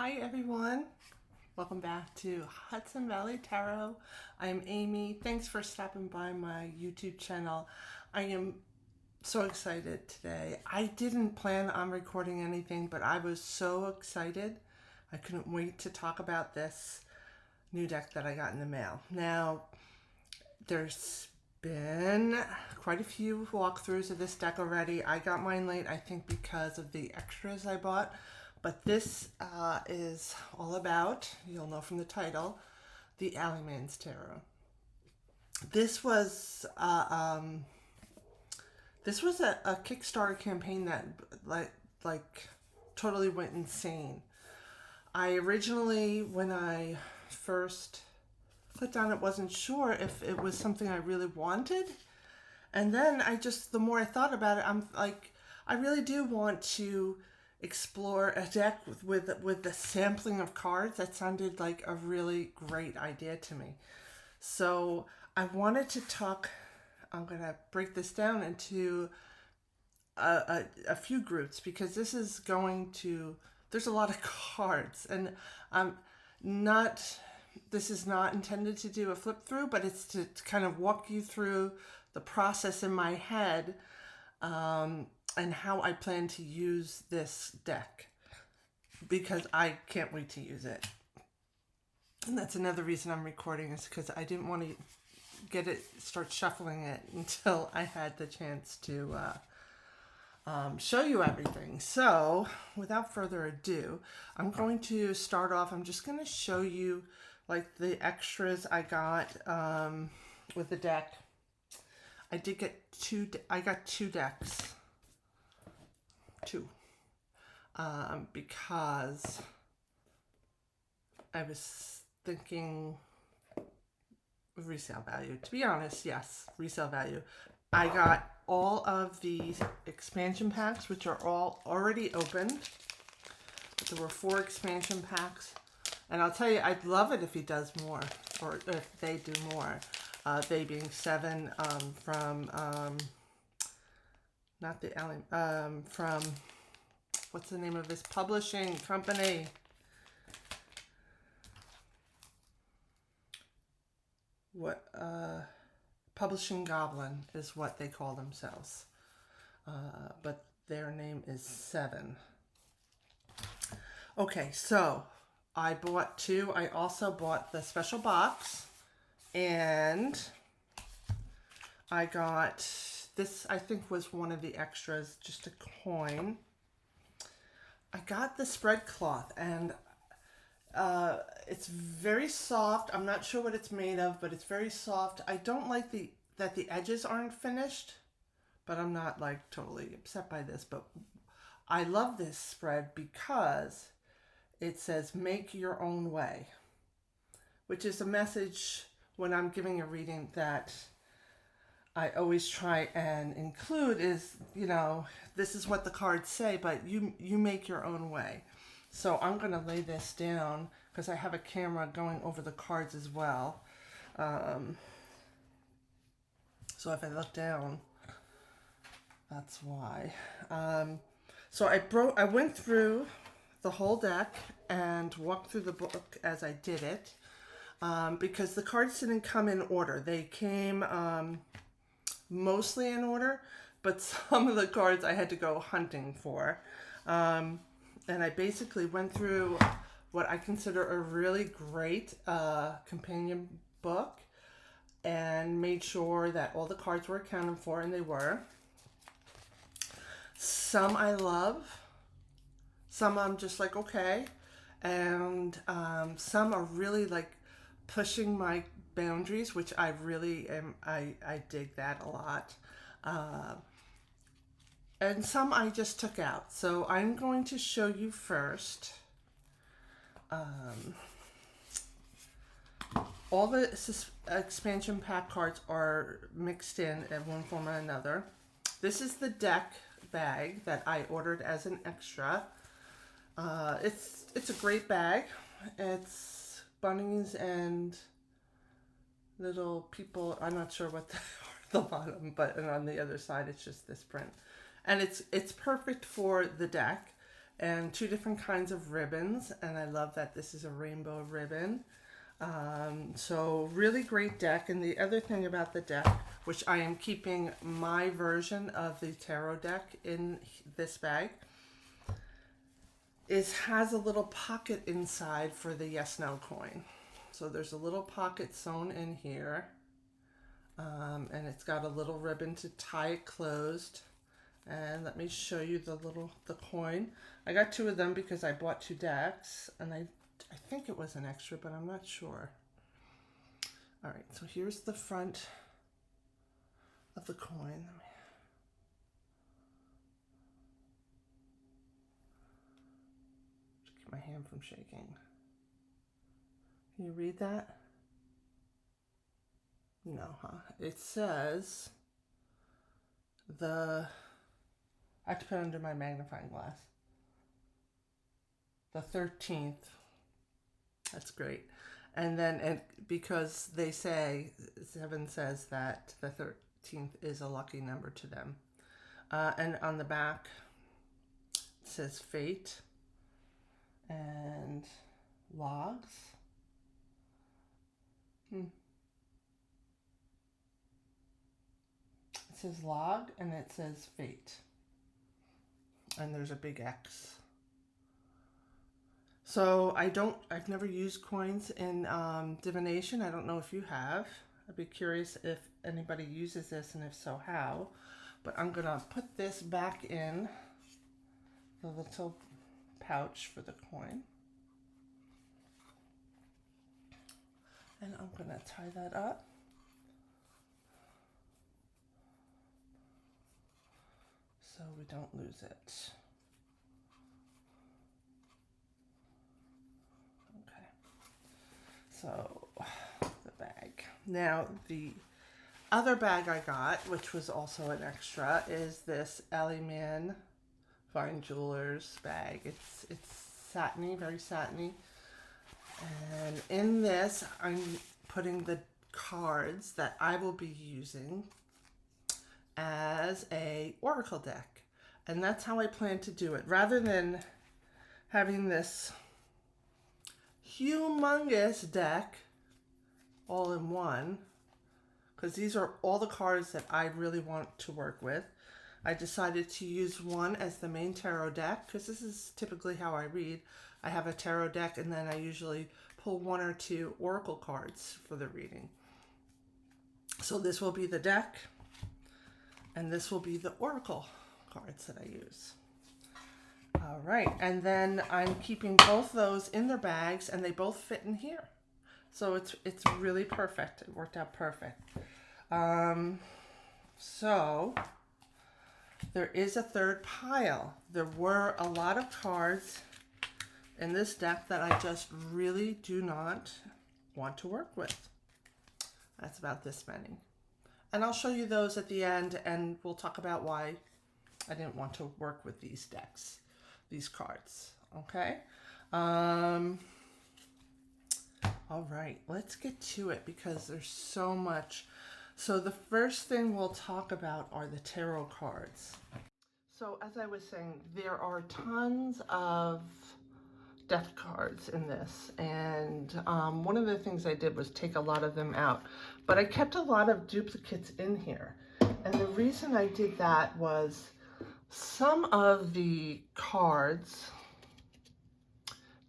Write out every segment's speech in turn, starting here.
Hi everyone, welcome back to Hudson Valley Tarot. I'm Amy. Thanks for stopping by my YouTube channel. I am so excited today. I didn't plan on recording anything, but I was so excited. I couldn't wait to talk about this new deck that I got in the mail. Now, there's been quite a few walkthroughs of this deck already. I got mine late, I think because of the extras I bought. But this is all about, you'll know from the title, the Alleyman Tarot. This was a Kickstarter campaign that like totally went insane. I originally, when I first put down, it wasn't sure if it was something I really wanted, and then the more I thought about it, I'm like, I really do want to explore a deck with the sampling of cards. That sounded like a really great idea to me. So I wanted to talk, I'm going to break this down into a few groups, because this is there's a lot of cards, and this is not intended to do a flip through, but it's to kind of walk you through the process in my head, and how I plan to use this deck, because I can't wait to use it. And that's another reason I'm recording, is because I didn't want to start shuffling it until I had the chance to show you everything. So without further ado, I'm going to start off. I'm just going to show you like the extras I got with the deck. I got two decks. Because I was thinking resale value. To be honest, yes, resale value. I got all of these expansion packs, which are all already opened. There were 4 expansion packs, and I'll tell you, I'd love it if he does more, or if they do more. They being 7 from not the Alley, from, what's the name of this publishing company? Publishing Goblin is what they call themselves. But their name is 7. Okay, so I bought 2. I also bought the special box, and I got this, I think was one of the extras, just a coin. I got the spread cloth, and it's very soft. I'm not sure what it's made of, but it's very soft. I don't like that the edges aren't finished, but I'm not like totally upset by this. But I love this spread because it says make your own way, which is a message when I'm giving a reading that I always try and include, is, you know, this is what the cards say, but you make your own way. So I'm going to lay this down because I have a camera going over the cards as well. So if I look down, that's why. So I went through the whole deck and walked through the book as I did it, because the cards didn't come in order. They came mostly in order, but some of the cards I had to go hunting for. And I basically went through what I consider a really great companion book and made sure that all the cards were accounted for, and they were. Some I love, some I'm just like, okay, and some are really like pushing my boundaries, which I really am. I dig that a lot. And some I just took out. So I'm going to show you first all the expansion pack cards are mixed in one form or another. This is the deck bag that I ordered as an extra. It's a great bag. It's bunnies and little people. I'm not sure what they are at the bottom, but and on the other side it's just this print, and it's perfect for the deck. and 2 different kinds of ribbons, and I love that this is a rainbow ribbon. So really great deck. And the other thing about the deck, which I am keeping my version of the tarot deck in this bag, has a little pocket inside for the yes no coin. So there's a little pocket sewn in here, and it's got a little ribbon to tie it closed. And let me show you the coin. I got 2 of them because I bought 2 decks, and I think it was an extra, but I'm not sure. All right, so here's the front of the coin. Keep my hand from shaking. Can you read that? No, huh? It says I have to put it under my magnifying glass. The 13th. That's great. And then, because they say, 7 says that the 13th is a lucky number to them. And on the back, it says fate and logs. It says log and it says fate. And there's a big X. So I've never used coins in divination. I don't know if you have. I'd be curious if anybody uses this, and if so, how. But I'm gonna put this back in the little pouch for the coin. And I'm gonna tie that up. So we don't lose it. So, the bag. Now, the other bag I got, which was also an extra, is this Alleyman Fine Jewelers bag. It's satiny, very satiny. And in this, I'm putting the cards that I will be using as a oracle deck. And that's how I plan to do it. Rather than having this humongous deck all in one, because these are all the cards that I really want to work with, I decided to use one as the main tarot deck, because this is typically how I read. I have a tarot deck, and then I usually pull 1 or 2 oracle cards for the reading. So this will be the deck, and this will be the oracle cards that I use. All right, and then I'm keeping both those in their bags, and they both fit in here. So it's really perfect. It worked out perfect. So there is a third pile. There were a lot of cards in this deck that I just really do not want to work with. That's about this many. And I'll show you those at the end, and we'll talk about why I didn't want to work with these decks. These cards, okay? All right, let's get to it because there's so much. So the first thing we'll talk about are the tarot cards. So as I was saying, there are tons of death cards in this, and one of the things I did was take a lot of them out, but I kept a lot of duplicates in here. And the reason I did that was some of the cards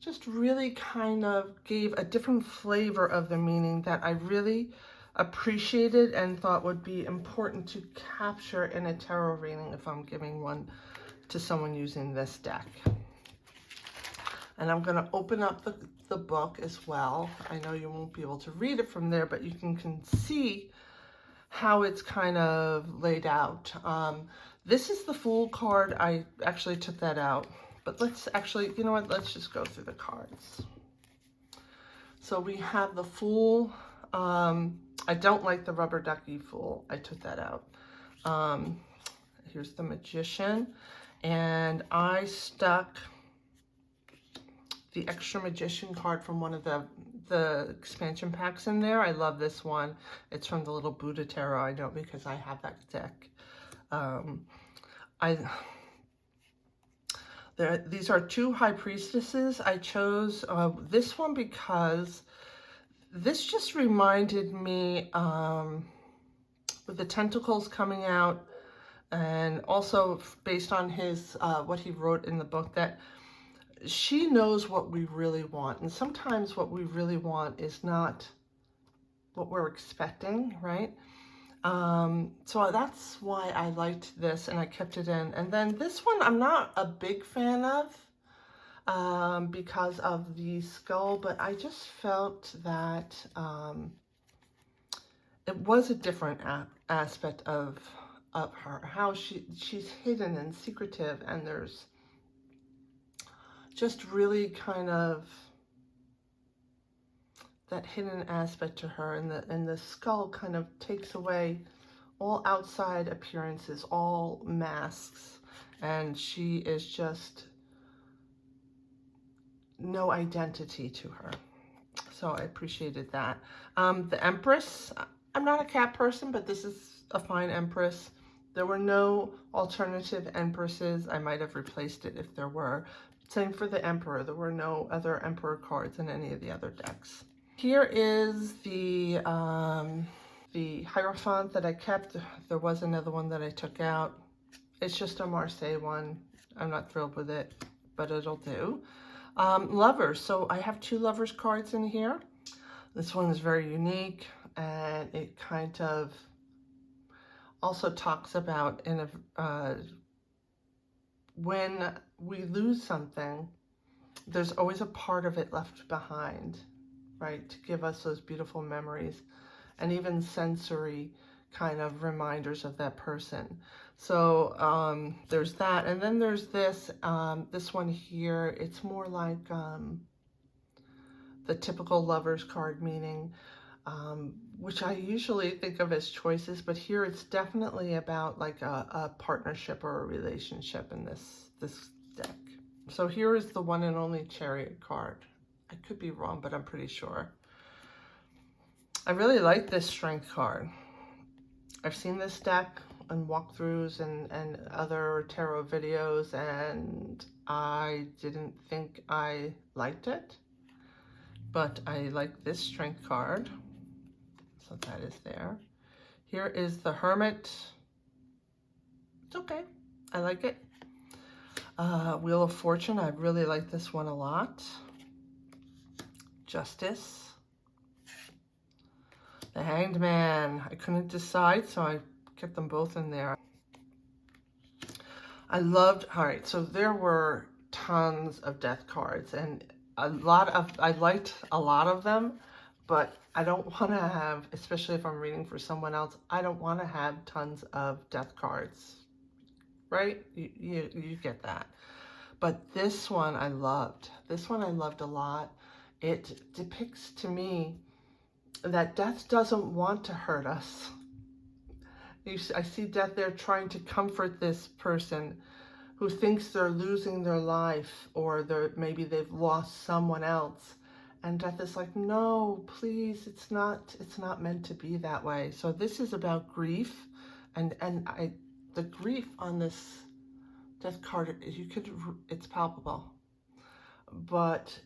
just really kind of gave a different flavor of the meaning that I really appreciated and thought would be important to capture in a tarot reading if I'm giving one to someone using this deck. And I'm going to open up the book as well. I know you won't be able to read it from there, but you can see how it's kind of laid out. This is the Fool card. I actually took that out. But let's actually, you know what, let's just go through the cards. So we have the Fool. I don't like the rubber ducky Fool. I took that out. Here's the Magician. And I stuck the extra Magician card from one of the expansion packs in there. I love this one. It's from the little Buddha Tarot. I know because I have that deck. These are two high priestesses. I chose this one because this just reminded me with the tentacles coming out, and also based on his what he wrote in the book, that she knows what we really want. And sometimes what we really want is not what we're expecting, right? So that's why I liked this and I kept it in. And then this one I'm not a big fan of because of the skull, but I just felt that it was a different aspect of her, how she's hidden and secretive, and there's just really kind of that hidden aspect to her, and the skull kind of takes away all outside appearances, all masks, and she is just no identity to her. So I appreciated that. The Empress, I'm not a cat person, but this is a fine Empress. There were no alternative Empresses. I might have replaced it if there were. Same for the Emperor. There were no other Emperor cards in any of the other decks. Here is the Hierophant that I kept. There was another one that I took out. It's just a Marseille one. I'm not thrilled with it, but it'll do. Lovers. So I have two Lovers cards in here. This one is very unique, and it kind of also talks about when we lose something, there's always a part of it left behind, right, to give us those beautiful memories and even sensory kind of reminders of that person. So there's that, and then there's this one here. It's more like the typical Lovers card, meaning which I usually think of as choices, but here it's definitely about like a partnership or a relationship in this deck. So here is the one and only Chariot card. I could be wrong, but I'm pretty sure. I really like this Strength card. I've seen this deck on walkthroughs and other tarot videos, and I didn't think I liked it, but I like this Strength card. So that is there. Here is the Hermit. It's okay. I like it. Wheel of Fortune. I really like this one a lot. Justice. The Hanged Man. I couldn't decide, so I kept them both in there. I loved, all right, so there were tons of death cards, and I liked a lot of them, but I don't want to have, especially if I'm reading for someone else, I don't want to have tons of death cards, right? You get that. But this one I loved. This one I loved a lot. It depicts to me that death doesn't want to hurt us. I see death there trying to comfort this person who thinks they're losing their life, or maybe they've lost someone else. And death is like, no, please, it's not meant to be that way. So this is about grief, and the grief on this death card, it's palpable. But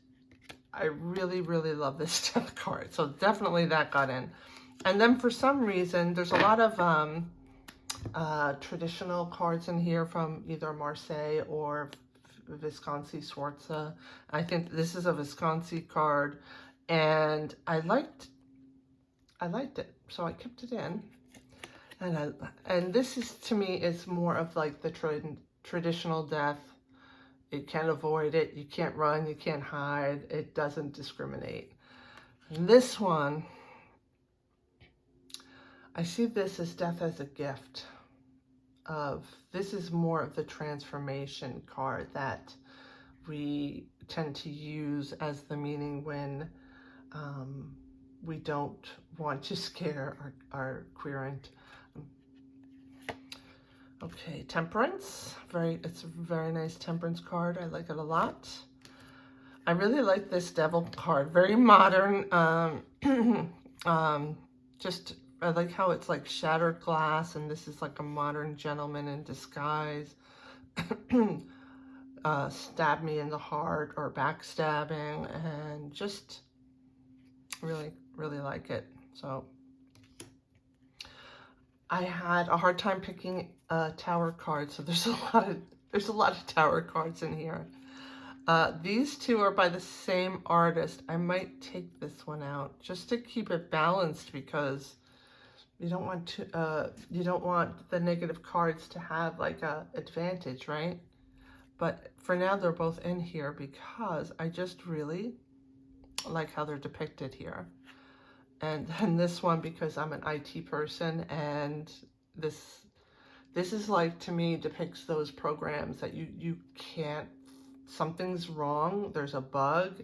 I really, really love this death card. So definitely that got in. And then for some reason, there's a lot of traditional cards in here from either Marseille or Visconti Sforza. I think this is a Visconti card, and I liked it, so I kept it in. And this is, to me, is more of like the traditional death. You can't avoid it, you can't run, you can't hide, it doesn't discriminate. And this one, I see this as death as a gift. This is more of the transformation card that we tend to use as the meaning when we don't want to scare our querent. Okay, Temperance. It's a very nice Temperance card. I like it a lot. I really like this Devil card. Very modern. I like how it's like shattered glass, and this is like a modern gentleman in disguise. stab me in the heart or backstabbing, and just really, really like it. So I had a hard time picking a tower card, so there's a lot of tower cards in here. These two are by the same artist. I might take this one out just to keep it balanced, because you don't want the negative cards to have like a advantage, right? But for now, they're both in here because I just really like how they're depicted here. And then this one, because I'm an IT person, and this is like, to me, depicts those programs that you can't, something's wrong, there's a bug,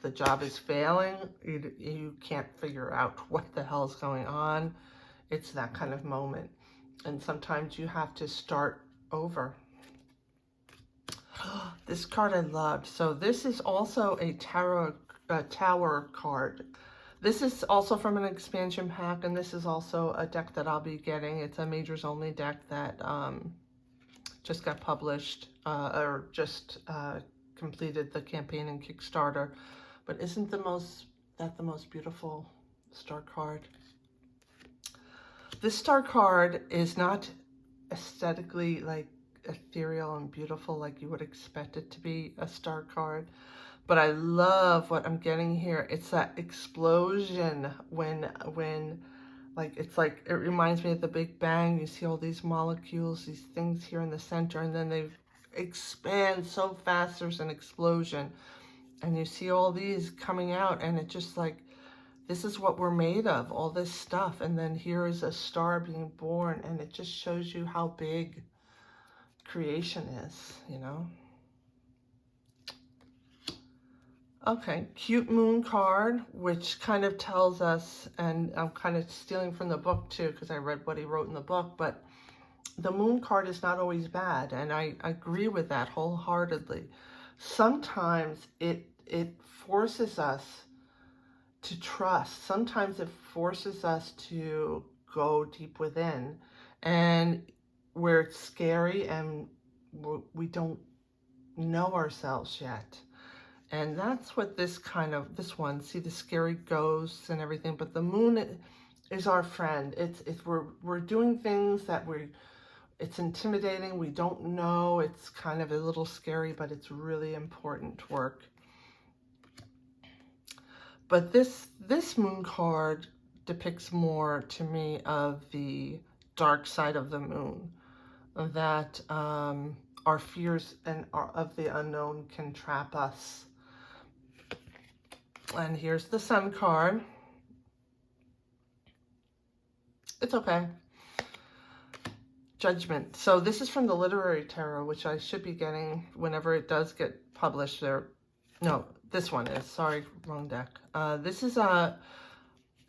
the job is failing, you can't figure out what the hell's going on. It's that kind of moment. And sometimes you have to start over. This card I loved. So this is also a tower card. This is also from an expansion pack, and this is also a deck that I'll be getting. It's a majors only deck that just got published, or just completed the campaign in Kickstarter. But isn't that the most beautiful star card? This star card is not aesthetically like ethereal and beautiful like you would expect it to be a star card, but I love what I'm getting here. It's that explosion when like, it's like, it reminds me of the Big Bang. You see all these molecules, these things here in the center, and then they expand so fast, there's an explosion, and you see all these coming out, and it just like, this is what we're made of, all this stuff. And then here is a star being born, and it just shows you how big creation is, you know? Okay, cute moon card, which kind of tells us, and I'm kind of stealing from the book too, because I read what he wrote in the book, but the moon card is not always bad, and I agree with that wholeheartedly. Sometimes it forces us to trust. Sometimes it forces us to go deep within, and where it's scary and we don't know ourselves yet. And that's what this one, see the scary ghosts and everything, but the moon is our friend. We're doing things that it's intimidating, we don't know, it's kind of a little scary, but it's really important work. But this moon card depicts more to me of the dark side of the moon, that our fears and of the unknown can trap us. And here's the sun card. It's okay. Judgment. So this is from the Literary Tarot, which I should be getting whenever it does get published. No, this one is. Sorry, wrong deck. This is a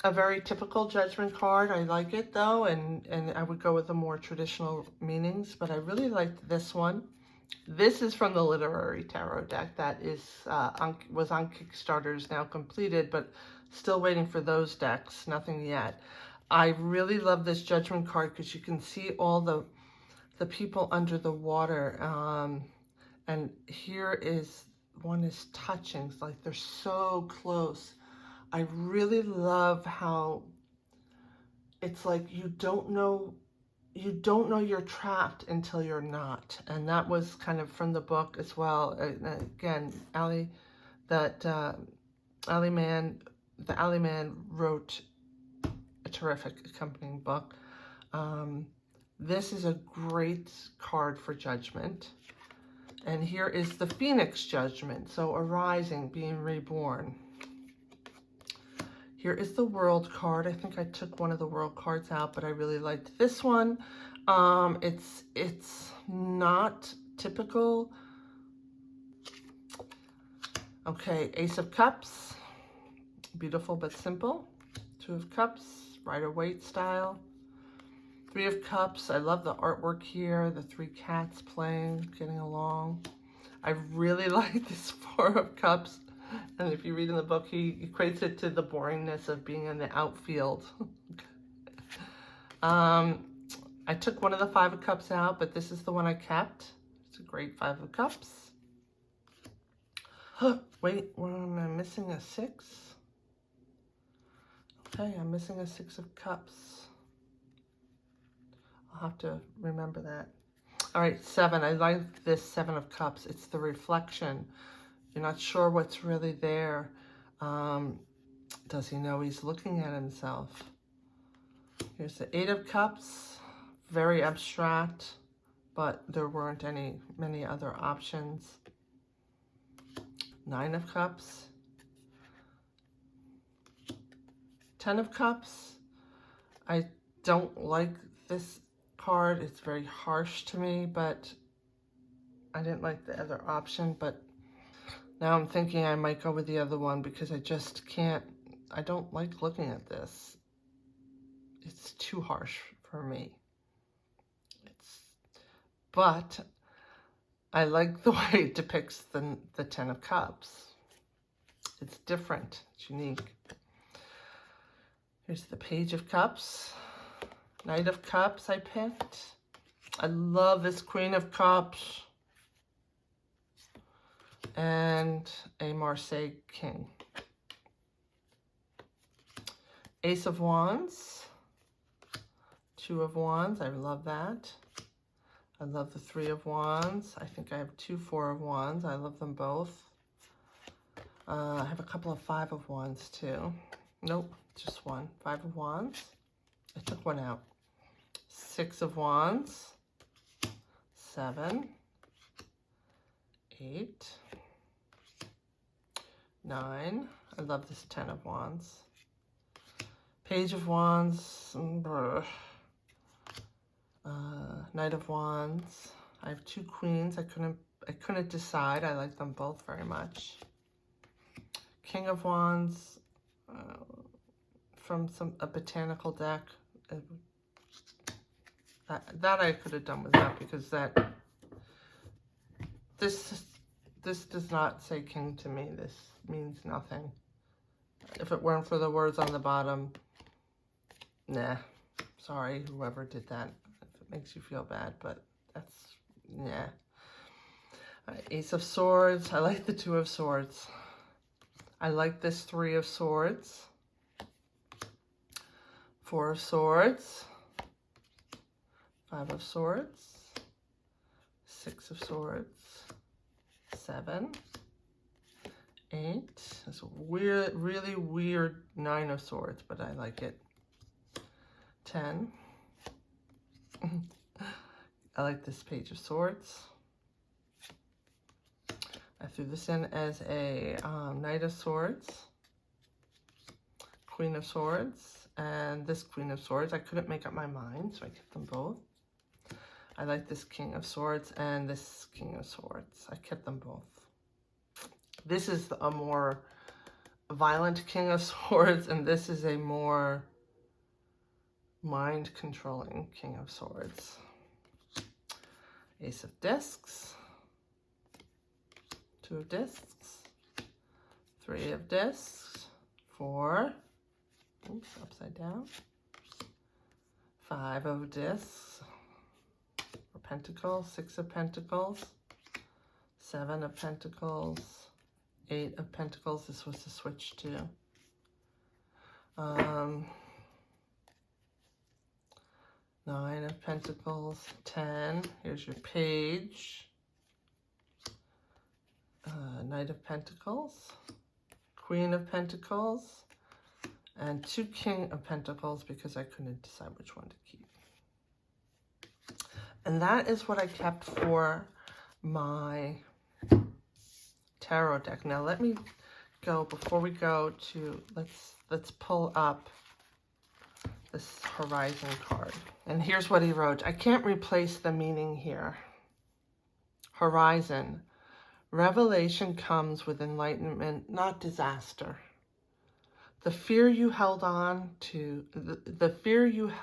very typical judgment card. I like it though, and I would go with the more traditional meanings, but I really liked this one. This is from the Literary Tarot deck that was on Kickstarter, is now completed, but still waiting for those decks. Nothing yet. I really love this judgment card because you can see all the people under the water, and here is one is touching, it's like they're so close. I really love how it's like you don't know you're trapped until you're not. And that was kind of from the book as well. Again, Alleyman wrote a terrific accompanying book. This is a great card for judgment. And here is the Phoenix Judgment, so arising, being reborn. Here is the World card. I think I took one of the World cards out, but I really liked this one. It's not typical. Okay, Ace of Cups, beautiful but simple. Two of Cups, Rider-Waite style. Three of Cups, I love the artwork here, the three cats playing, getting along. I really like this Four of Cups. And if you read in the book, he equates it to the boringness of being in the outfield. I took one of the Five of Cups out, but this is the one I kept. It's a great Five of Cups. Wait, well, am I missing a 6? Okay, I'm missing a 6 of Cups. I'll have to remember that. All right, 7. I like this 7 of Cups. It's the reflection. You're not sure what's really there. Does he know he's looking at himself? Here's the 8 of Cups. Very abstract, but there weren't many other options. 9 of Cups. 10 of Cups. I don't like this card. It's very harsh to me, but I didn't like the other option. But now I'm thinking I might go with the other one because I just can't. I don't like looking at this. It's too harsh for me. But I like the way it depicts the 10 of Cups. It's different. It's unique. Here's the Page of Cups. Knight of Cups I picked. I love this Queen of Cups. And a Marseille King. Ace of Wands. 2 of Wands. I love that. I love the 3 of Wands. I think I have 2 4 of Wands. I love them both. I have a couple of 5 of Wands too. Nope, just 1. 5 of Wands. I took 1 out. 6 of Wands. 7. 8. 9. I love this 10 of Wands. Page of Wands. Knight of Wands. I have 2 Queens. I couldn't decide. I like them both very much. King of Wands from a botanical deck. That I could have done without because this does not say king to me. This means nothing. If it weren't for the words on the bottom, nah. Sorry, whoever did that. If it makes you feel bad, but that's, yeah. Ace of Swords. I like the 2 of Swords. I like this 3 of Swords. 4 of Swords. 5 of Swords. 6 of Swords. 7. 8. It's a weird, really weird 9 of Swords, but I like it. 10. I like this Page of Swords. I threw this in as a Knight of Swords, Queen of Swords, and this Queen of Swords. I couldn't make up my mind, so I kept them both. I like this King of Swords and this King of Swords. I kept them both. This is a more violent King of Swords, and this is a more mind-controlling King of Swords. Ace of Discs. 2 of Discs. 3 of Discs. 4. Oops, upside down. 5 of Discs. Or Pentacles. 6 of Pentacles. 7 of Pentacles. 8 of Pentacles. This was the switch too. 9 of Pentacles. 10. Here's your Page. Knight of Pentacles. Queen of Pentacles. And 2 King of Pentacles because I couldn't decide which one to keep. And that is what I kept for my tarot deck. Now let me go, before we go to, let's pull up this Horizon card. And here's what he wrote. I can't replace the meaning here. Horizon. Revelation comes with enlightenment, not disaster. The fear you held on to, the fear you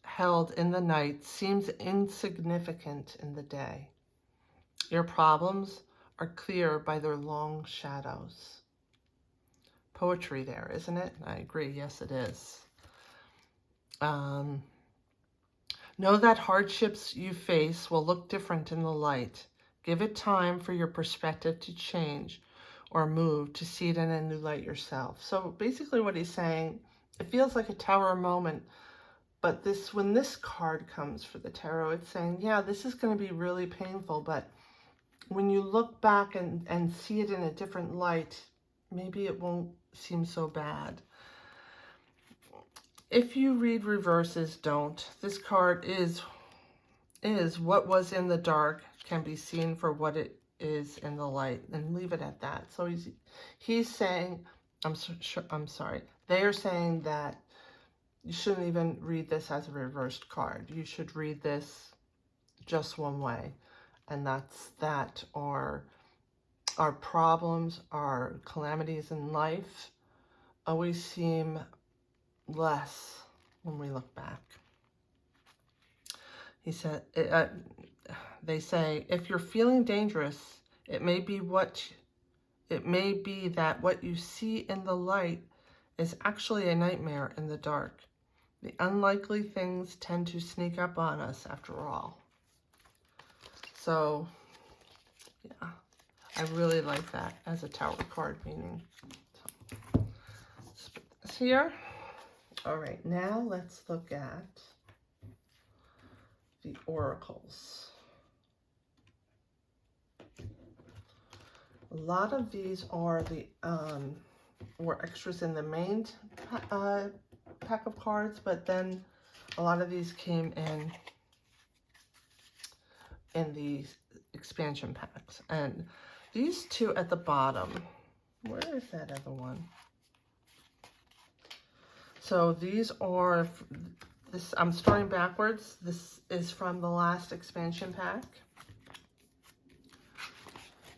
held in the night seems insignificant in the day. Your problems are clear by their long shadows. Poetry there, isn't it? I agree. Yes, it is. Know that hardships you face will look different in the light. Give it time for your perspective to change, or moved to see it in a new light yourself. So basically what he's saying, it feels like a tower moment, but when this card comes for the tarot, it's saying, yeah, this is going to be really painful, but when you look back and see it in a different light, maybe it won't seem so bad. If you read reverses, don't. This card is what was in the dark can be seen for what it is in the light, and leave it at that. So he's saying, I'm sorry, they are saying that you shouldn't even read this as a reversed card. You should read this just one way, and that's that our problems, our calamities in life always seem less when we look back. He said, they say, if you're feeling dangerous, it may be that what you see in the light is actually a nightmare in the dark. The unlikely things tend to sneak up on us after all. So, yeah, I really like that as a Tower card meaning. So, let's put this here. All right, now let's look at the oracles. A lot of these are the were extras in the main pack of cards, but then a lot of these came in the expansion packs. And these two at the bottom, where is that other one? So these are I'm starting backwards. This is from the last expansion pack.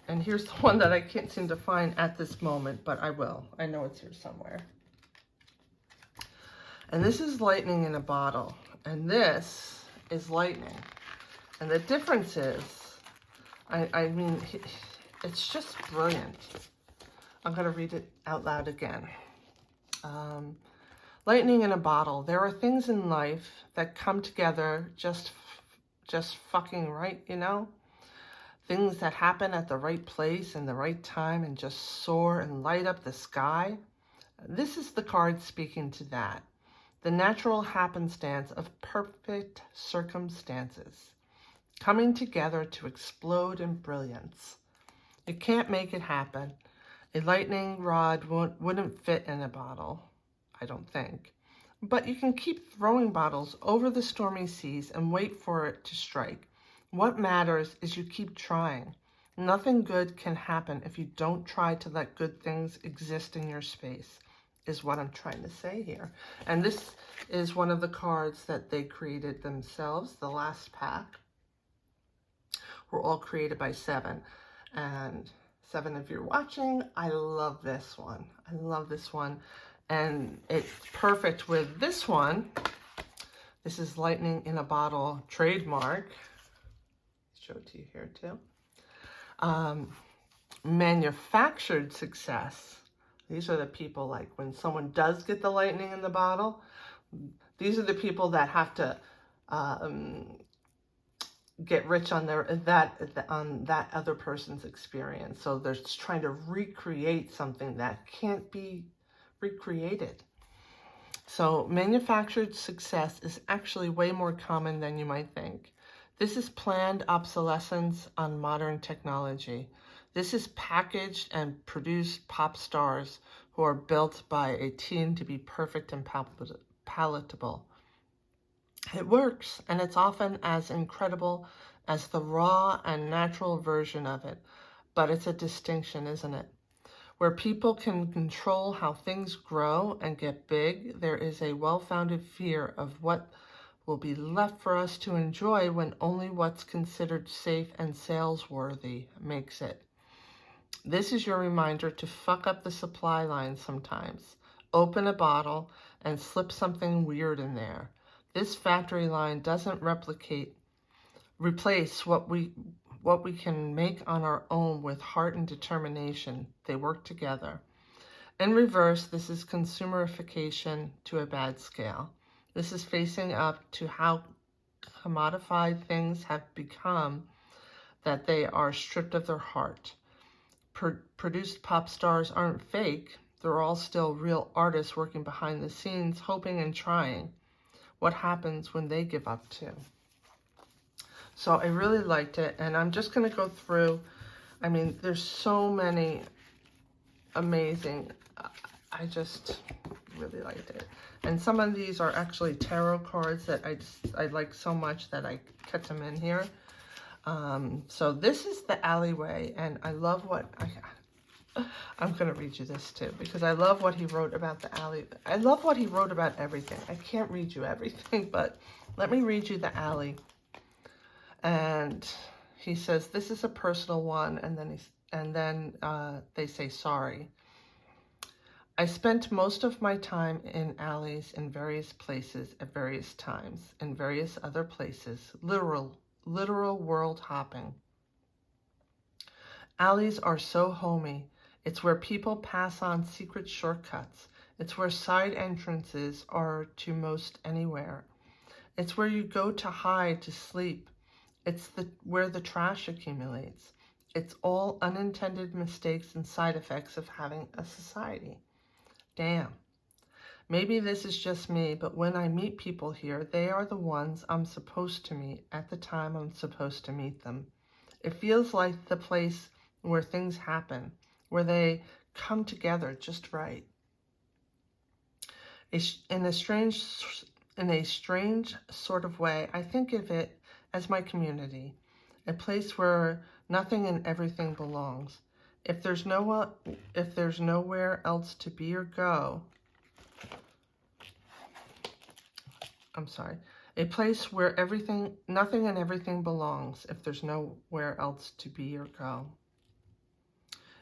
And here's the one that I can't seem to find at this moment, but I will. I know it's here somewhere. And this is lightning in a bottle. And this is lightning. And the difference is, I mean, it's just brilliant. I'm going to read it out loud again. Lightning in a bottle. There are things in life that come together just fucking right, you know? Things that happen at the right place and the right time and just soar and light up the sky. This is the card speaking to that. The natural happenstance of perfect circumstances coming together to explode in brilliance. You can't make it happen. A lightning rod wouldn't fit in a bottle, I don't think. But you can keep throwing bottles over the stormy seas and wait for it to strike. What matters is you keep trying. Nothing good can happen if you don't try to let good things exist in your space, is what I'm trying to say here. And this is one of the cards that they created themselves. The last pack were all created by 7. And 7, if you're watching, I love this one. I love this one. And it's perfect with this one. This is Lightning in a Bottle trademark. Show it to you here too. Manufactured success. These are the people, like when someone does get the lightning in the bottle, these are the people that have to get rich on that other person's experience. So they're just trying to recreate something that can't be recreated. So manufactured success is actually way more common than you might think. This is planned obsolescence on modern technology. This is packaged and produced pop stars who are built by a team to be perfect and palatable. It works, and it's often as incredible as the raw and natural version of it, but it's a distinction, isn't it? Where people can control how things grow and get big, there is a well-founded fear of what will be left for us to enjoy when only what's considered safe and sales-worthy makes it. This is your reminder to fuck up the supply line sometimes. Open a bottle and slip something weird in there. This factory line doesn't replace what we can make on our own with heart and determination. They work together. In reverse, this is consumerification to a bad scale. This is facing up to how commodified things have become, that they are stripped of their heart. produced pop stars aren't fake. They're all still real artists working behind the scenes, hoping and trying. What happens when they give up too? So I really liked it, and I'm just going to go through. I mean, there's so many amazing. I just really liked it. And some of these are actually tarot cards that I like so much that I kept them in here. So this is the Alleyway, and I love what I'm going to read you this too, because I love what he wrote about the alley. I love what he wrote about everything. I can't read you everything, but let me read you the alley. And he says, this is a personal one, and then they say sorry. I spent most of my time in alleys in various places at various times, in various other places, literal world hopping. Alleys are so homey. It's where people pass on secret shortcuts. It's where side entrances are to most anywhere. It's where you go to hide, to sleep. It's where the trash accumulates. It's all unintended mistakes and side effects of having a society. Damn. Maybe this is just me, but when I meet people here, they are the ones I'm supposed to meet at the time I'm supposed to meet them. It feels like the place where things happen, where they come together just right. In a strange sort of way, I think of it as my community, a place where nothing and everything belongs. If there's nowhere else to be or go, a place where nothing and everything belongs, if there's nowhere else to be or go.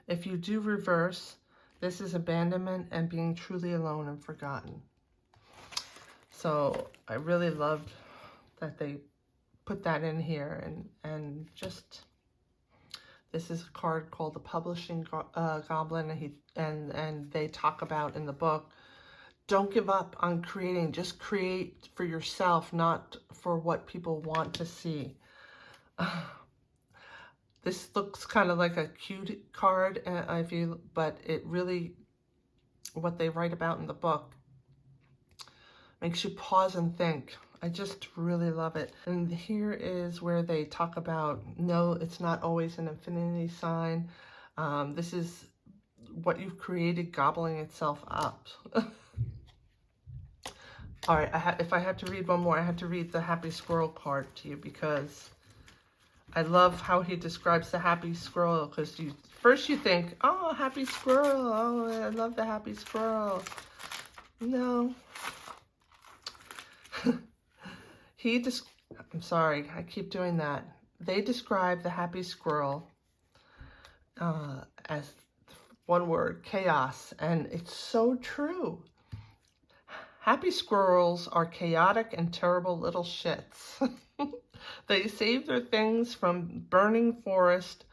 If you do reverse, this is abandonment and being truly alone and forgotten. So I really loved that they put that in here, and just, this is a card called the Publishing Goblin, and they talk about in the book, don't give up on creating, just create for yourself, not for what people want to see. This looks kind of like a cute card, but it really, what they write about in the book makes you pause and think. I just really love it. And here is where they talk about, no, it's not always an infinity sign. This is what you've created gobbling itself up. All right, if I had to read one more, I had to read the Happy Squirrel card to you, because I love how he describes the happy squirrel, because first you think, oh, happy squirrel, oh, I love the happy squirrel. No. I'm sorry, I keep doing that. They describe the happy squirrel as one word, chaos, and it's so true. Happy squirrels are chaotic and terrible little shits. They save their things from burning forest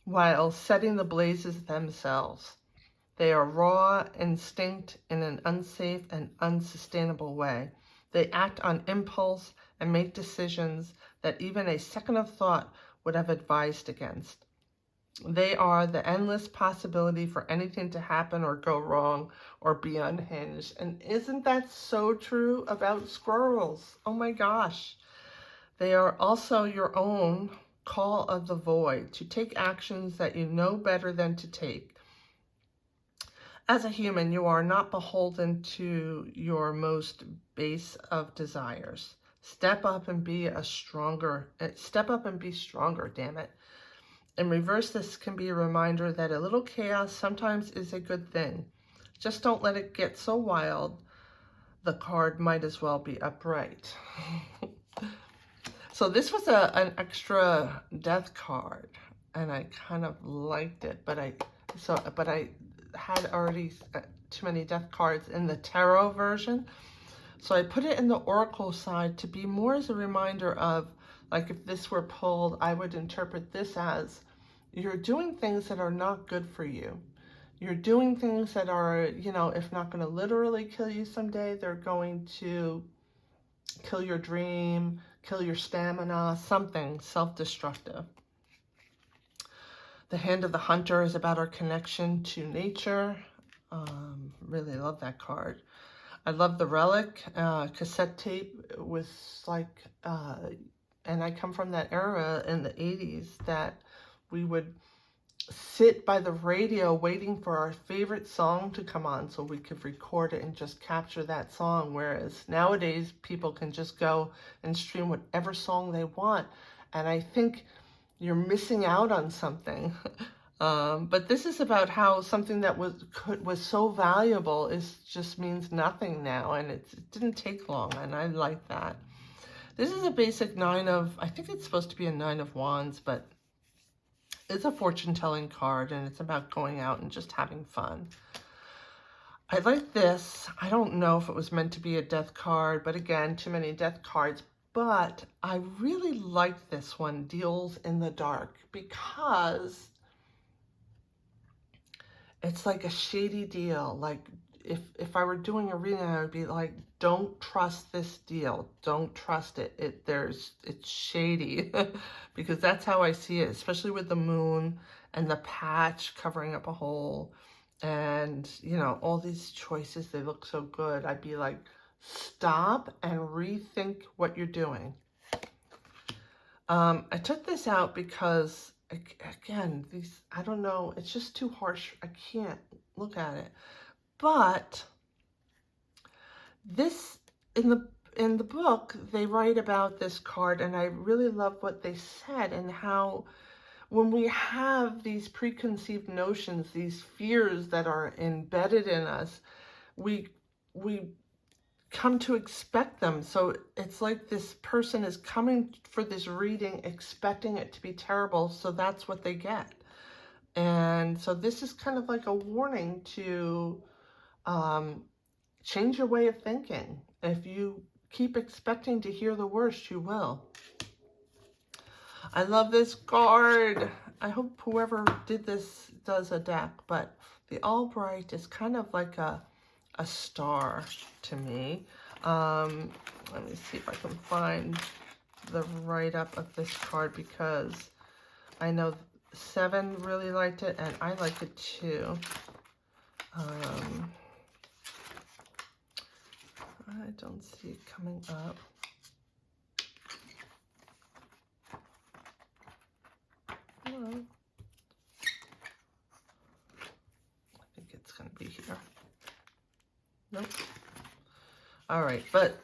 while setting the blazes themselves. They are raw instinct in an unsafe and unsustainable way. They act on impulse and make decisions that even a second of thought would have advised against. They are the endless possibility for anything to happen or go wrong or be unhinged. And isn't that so true about squirrels? Oh my gosh. They are also your own call of the void to take actions that you know better than to take. As a human, you are not beholden to your most base of desires. Step up and be stronger, damn it. In reverse, this can be a reminder that a little chaos sometimes is a good thing. Just don't let it get so wild. The card might as well be upright. So this was an extra death card, and I kind of liked it, but I had already too many death cards in the tarot version. So I put it in the oracle side to be more as a reminder of, like, if this were pulled, I would interpret this as, you're doing things that are not good for you. You're doing things that are, you know, if not going to literally kill you someday, they're going to kill your dream, kill your stamina, something self-destructive. The Hand of the Hunter is about our connection to nature. Really love that card. I love the Relic cassette tape with like, and I come from that era in the 80s that we would sit by the radio waiting for our favorite song to come on so we could record it and just capture that song. Whereas nowadays people can just go and stream whatever song they want. And I think you're missing out on something. But this is about how something that was so valuable just means nothing now, and it didn't take long, and I like that. This is a basic I think it's supposed to be a 9 of Wands, but it's a fortune-telling card, and it's about going out and just having fun. I like this. I don't know if it was meant to be a death card, but again, too many death cards. But I really like this one, Deals in the Dark, because it's like a shady deal. Like if I were doing a reading, I would be like, don't trust this deal. Don't trust it. It's shady because that's how I see it, especially with the moon and the patch covering up a hole and, you know, all these choices, they look so good. I'd be like, stop and rethink what you're doing. I took this out because, again, I don't know, it's just too harsh. I can't look at it. But this, in the book, they write about this card, and I really love what they said, and how when we have these preconceived notions, these fears that are embedded in us, we come to expect them. So it's like this person is coming for this reading expecting it to be terrible, so that's what they get. And so this is kind of like a warning to change your way of thinking. If you keep expecting to hear the worst, you will. I love this card. I hope whoever did this does a deck, but the Albright is kind of like a star to me. Let me see if I can find the write-up of this card, because I know Seven really liked it and I like it too. I don't see it coming up. Hello. I think it's going to be here. Nope. All right, but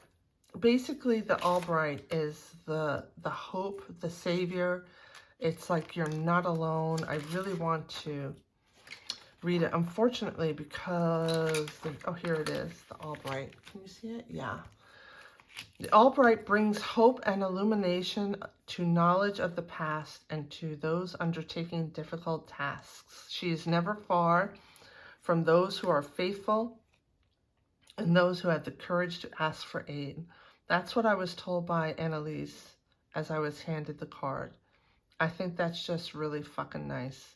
basically the Albright is the hope, the savior. It's like you're not alone. I really want to read it, unfortunately, because oh, here it is, the Albright. Can you see it? Yeah. The Albright brings hope and illumination to knowledge of the past and to those undertaking difficult tasks. She is never far from those who are faithful and those who have the courage to ask for aid. That's what I was told by Annalise as I was handed the card. I think that's just really fucking nice.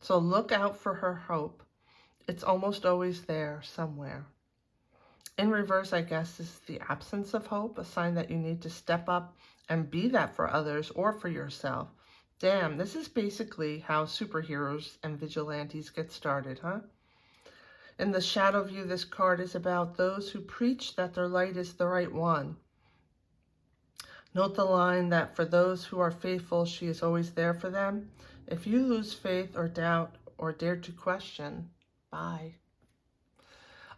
So look out for her hope. It's almost always there somewhere. In reverse, I guess, is the absence of hope, a sign that you need to step up and be that for others or for yourself. Damn, this is basically how superheroes and vigilantes get started, huh? In the shadow view, this card is about those who preach that their light is the right one. Note the line that for those who are faithful, she is always there for them. If you lose faith or doubt or dare to question, bye.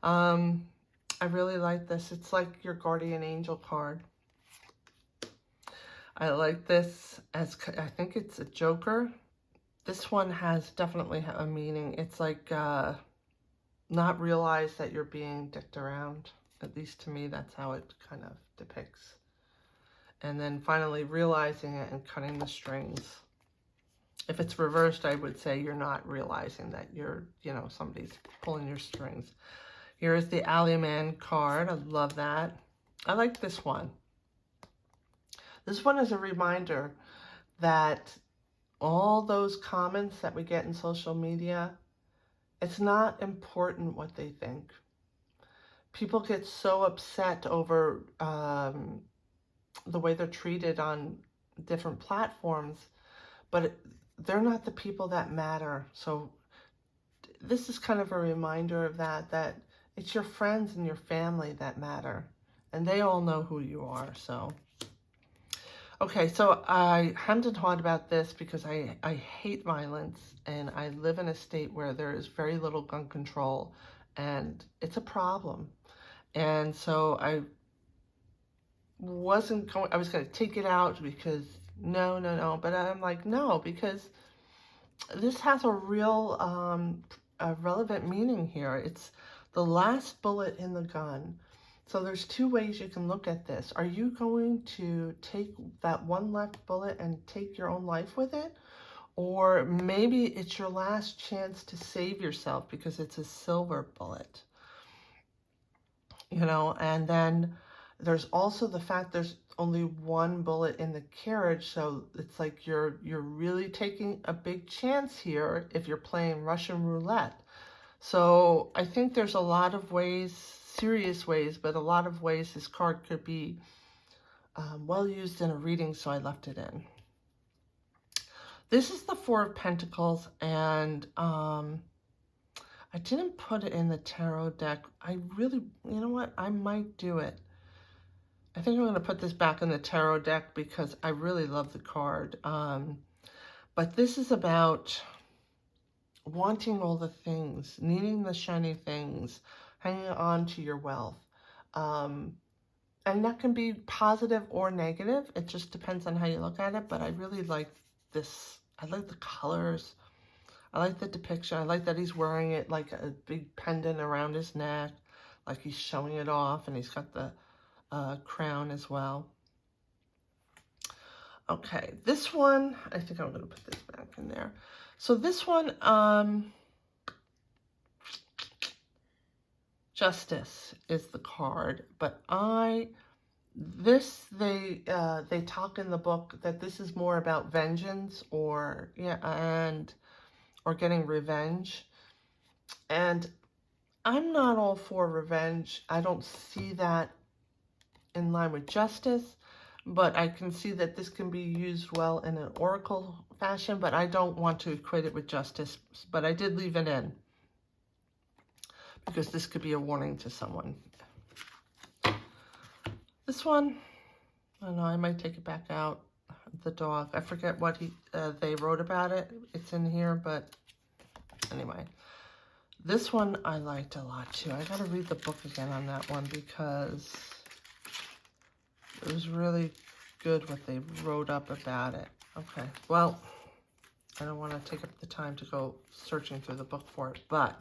I really like this. It's like your guardian angel card. I like this as, I think it's a Joker. This one has definitely a meaning. It's like not realize that you're being dicked around. At least to me, that's how it kind of depicts. And then finally realizing it and cutting the strings. If it's reversed, I would say you're not realizing that you're, you know, somebody's pulling your strings. Here is the Alleyman card. I love that. I like this one. This one is a reminder that all those comments that we get in social media, it's not important what they think. People get so upset over the way they're treated on different platforms, but they're not the people that matter. So this is kind of a reminder of that it's your friends and your family that matter. And they all know who you are, so. Okay, so I hemmed and hawed about this because I hate violence, and I live in a state where there is very little gun control, and it's a problem. And so I was going to take it out because no, but I'm like, no, because this has a real a relevant meaning here. It's the last bullet in the gun. So there's two ways you can look at this. Are you going to take that one left bullet and take your own life with it? Or maybe it's your last chance to save yourself because it's a silver bullet. You know, and then there's also the fact there's only one bullet in the carriage, so it's like you're really taking a big chance here if you're playing Russian roulette. So I think there's a lot of ways, serious ways, but a lot of ways this card could be well used in a reading, so I left it in. This is the Four of Pentacles, and I didn't put it in the tarot deck. I really, you know what? I might do it. I think I'm going to put this back in the tarot deck because I really love the card. But this is about wanting all the things, needing the shiny things, hanging on to your wealth. And that can be positive or negative. It just depends on how you look at it. But I really like this. I like the colors. I like the depiction. I like that he's wearing it like a big pendant around his neck, like he's showing it off, and he's got the crown as well. Okay, this one, I think I'm going to put this back in there. So this one, Justice is the card, but they talk in the book that this is more about vengeance or getting revenge. And I'm not all for revenge. I don't see that in line with justice, but I can see that this can be used well in an oracle fashion, but I don't want to equate it with justice, but I did leave it in because this could be a warning to someone. This one, I don't know, I might take it back out. The dog, I forget what they wrote about it. It's in here, but anyway. This one I liked a lot too. I gotta read the book again on that one because it was really good what they wrote up about it. Okay, well, I don't want to take up the time to go searching through the book for it, but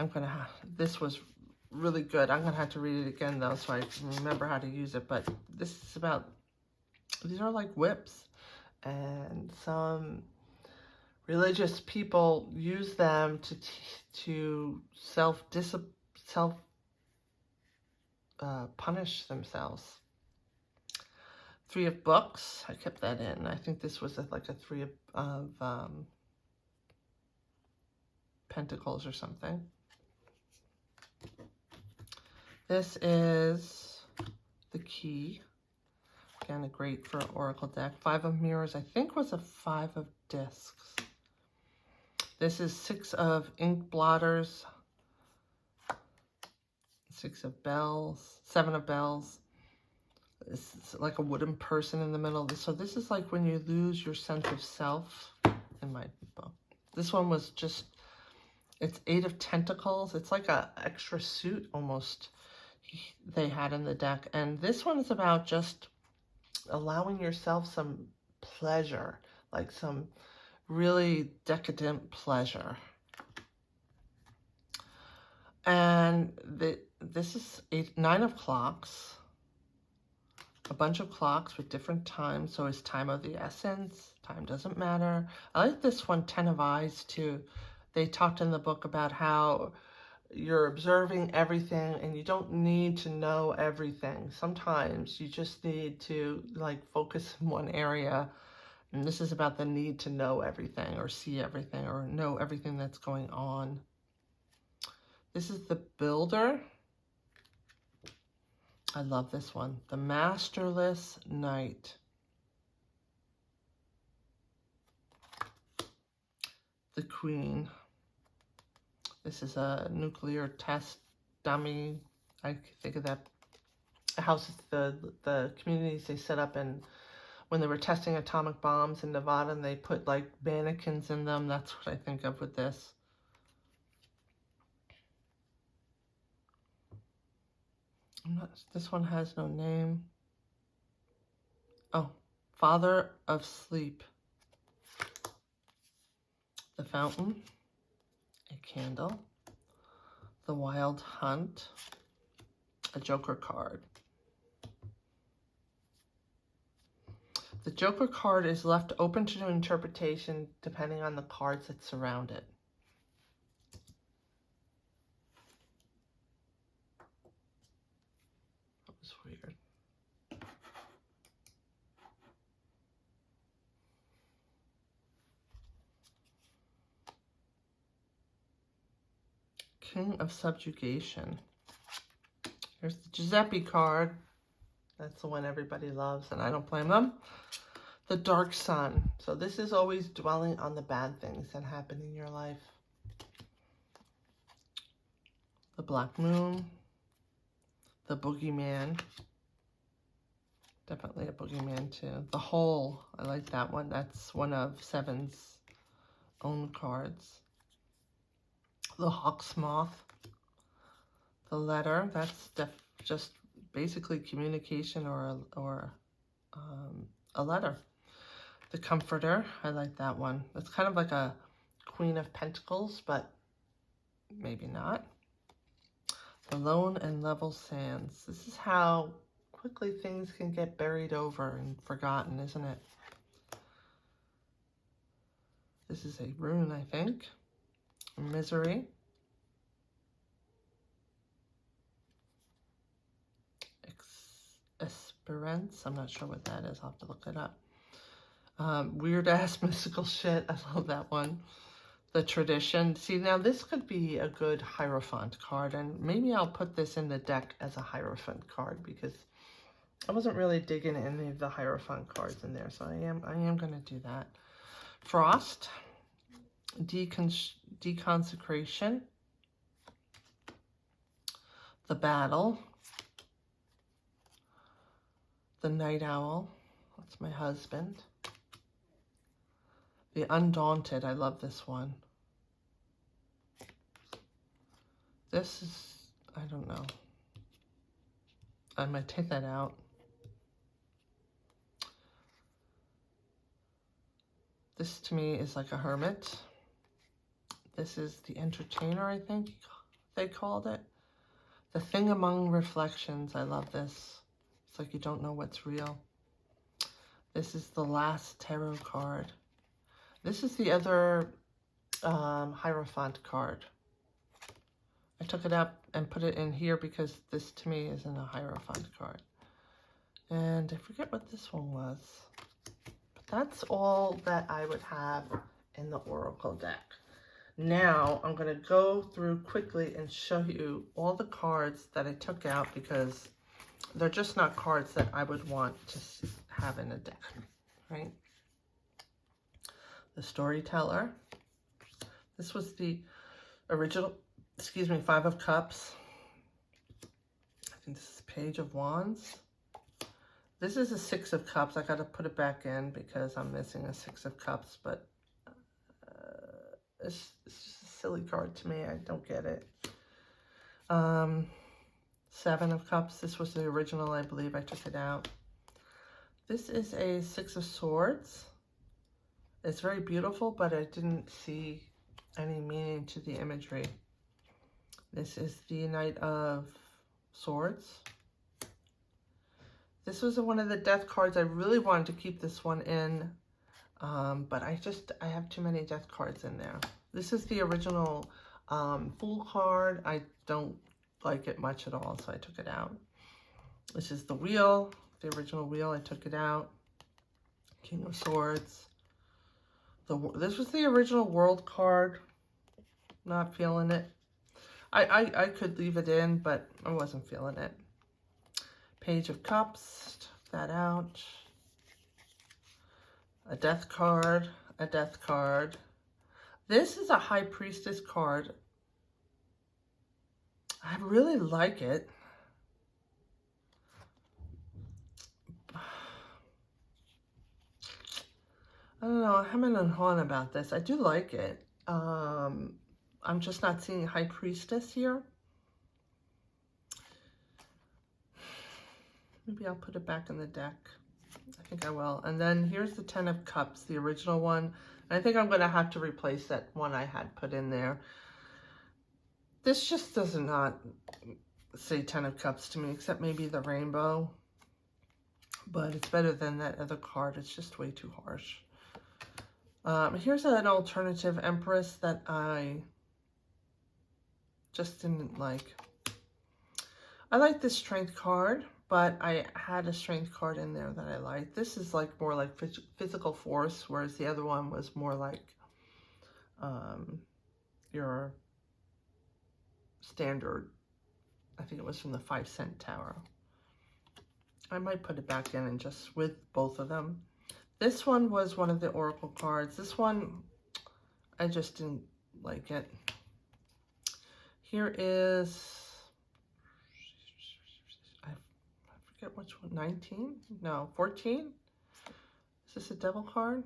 I'm going to have, this was really good. I'm going to have to read it again, though, so I can remember how to use it. But this is about, these are like whips, and some religious people use them to punish themselves. Three of Books, I kept that in. I think this was like a Three of Pentacles or something. This is the Key. Again, a great for an oracle deck. Five of Mirrors, I think was a Five of Discs. This is Six of Ink Blotters. Six of Bells. Seven of Bells. It's like a wooden person in the middle. So this is like when you lose your sense of self in my book. This one was just, it's Eight of Tentacles. It's like a extra suit almost they had in the deck. And this one is about just allowing yourself some pleasure, like some really decadent pleasure. And this is Nine of Clocks. A bunch of clocks with different times, so it's time of the essence. Time doesn't matter. I like this one, Ten of Eyes, too. They talked in the book about how you're observing everything and you don't need to know everything. Sometimes you just need to like focus in one area, and this is about the need to know everything or see everything or know everything that's going on. This is the Builder. I love this one. The Masterless Knight. the Queen. This is a nuclear test dummy. I think of that house, the communities they set up in when they were testing atomic bombs in Nevada, and they put like mannequins in them. That's what I think of with this. This one has no name. Oh, Father of Sleep. The Fountain. A candle. The Wild Hunt. A Joker card. The Joker card is left open to interpretation depending on the cards that surround it. That was weird. King of Subjugation. Here's the Giuseppe card. That's the one everybody loves, and I don't blame them. The Dark Sun. So this is always dwelling on the bad things that happen in your life. The Black Moon. The Boogeyman. Definitely a Boogeyman too. The Hole. I like that one. That's one of Seven's own cards. The Hawk's Moth. The Letter. That's just basically communication or a letter. The Comforter. I like that one. It's kind of like a Queen of Pentacles, but maybe not. The Lone and Level Sands. This is how quickly things can get buried over and forgotten, isn't it? This is a rune, I think. Misery. Esperance. I'm not sure what that is. I'll have to look it up. Weird ass mystical shit. I love that one. The Tradition. See, now this could be a good Hierophant card, and maybe I'll put this in the deck as a Hierophant card because I wasn't really digging any of the Hierophant cards in there, so I am going to do that. Frost. Deconsecration. The Battle. The Night Owl. That's my husband. The Undaunted. I love this one. This is, I don't know. I might take that out. This to me is like a hermit. This is the Entertainer, I think they called it. The Thing Among Reflections. I love this. It's like you don't know what's real. This is the Last Tarot card. This is the other Hierophant card. I took it up and put it in here because this to me isn't a Hierophant card. And I forget what this one was. But that's all that I would have in the Oracle deck. Now I'm going to go through quickly and show you all the cards that I took out because they're just not cards that I would want to have in a deck, right? The Storyteller. This was the original, excuse me, Five of Cups. I think this is Page of Wands. This is a Six of Cups. I got to put it back in because I'm missing a Six of Cups, but it's just a silly card to me. I don't get it. Seven of Cups. This was the original, I believe. I took it out. This is a Six of Swords. It's very beautiful, but I didn't see any meaning to the imagery. This is the Knight of Swords. This was one of the death cards. I really wanted to keep this one in, but I have too many death cards in there. This is the original Fool card. I don't like it much at all, so I took it out. This is the Wheel, the original Wheel. I took it out. King of Swords. This was the original World card. Not feeling it. I could leave it in, but I wasn't feeling it. Page of Cups. Took that out. A Death card. A Death card. This is a High Priestess card. I really like it. I don't know, I'm in and on about this. I do like it. I'm just not seeing High Priestess here. Maybe I'll put it back in the deck. I think I will. And then here's the Ten of Cups, the original one. I think I'm going to have to replace that one I had put in there. This just does not say Ten of Cups to me, except maybe the rainbow. But it's better than that other card. It's just way too harsh. Here's an alternative Empress that I just didn't like. I like this Strength card, but I had a Strength card in there that I liked. This is like more like physical force, whereas the other one was more like your standard. I think it was from the 5-cent tarot. I might put it back in and just with both of them. This one was one of the Oracle cards. This one, I just didn't like it. Here is, I forget which one, 19? No, 14? Is this a devil card?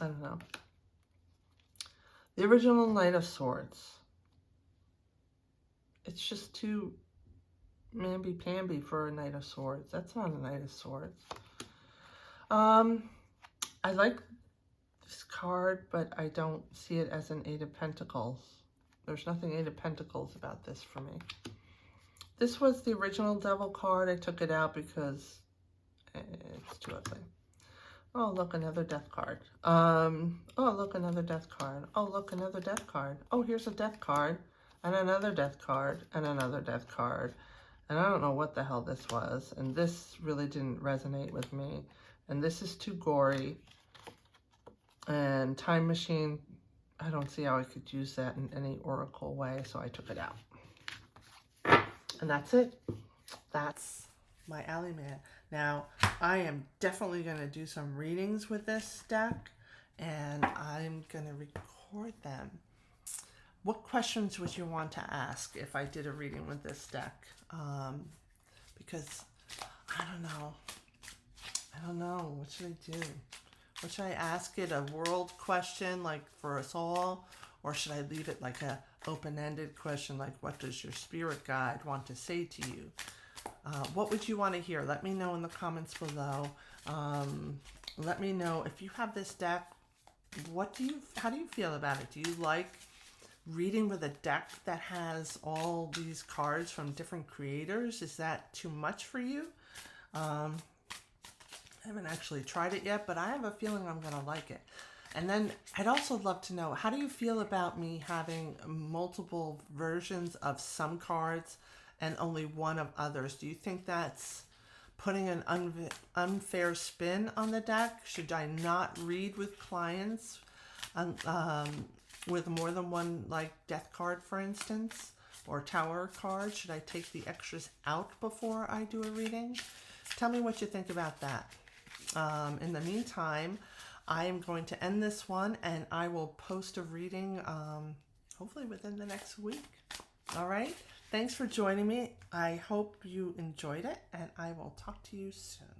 I don't know. The original Knight of Swords. It's just too mamby-pamby for a Knight of Swords. That's not a Knight of Swords. I like this card, but I don't see it as an Eight of Pentacles. There's nothing Eight of Pentacles about this for me. This was the original Devil card. I took it out because it's too ugly. Oh, look, another Death card. Oh, look, another Death card. Oh, look, another Death card. Oh, here's a Death card, and another Death card, and another Death card. And I don't know what the hell this was. And this really didn't resonate with me. And this is too gory. And Time Machine, I don't see how I could use that in any oracle way, so I took it out. And that's it. That's my Alleyman. Now, I am definitely going to do some readings with this deck, and I'm going to record them. What questions would you want to ask if I did a reading with this deck? Because I don't know. What should I do? What should I ask it? A world question like for us all? Or should I leave it like a open-ended question like what does your spirit guide want to say to you? What would you want to hear? Let me know in the comments below. Let me know if you have this deck. How do you feel about it? Do you like reading with a deck that has all these cards from different creators? Is that too much for you? I haven't actually tried it yet, but I have a feeling I'm going to like it. And then I'd also love to know, how do you feel about me having multiple versions of some cards and only one of others? Do you think that's putting an unfair spin on the deck? Should I not read with clients with more than one, like Death card, for instance, or Tower card? Should I take the extras out before I do a reading? Tell me what you think about that. In the meantime, I am going to end this one, and I will post a reading hopefully within the next week. All right? Thanks for joining me. I hope you enjoyed it, and I will talk to you soon.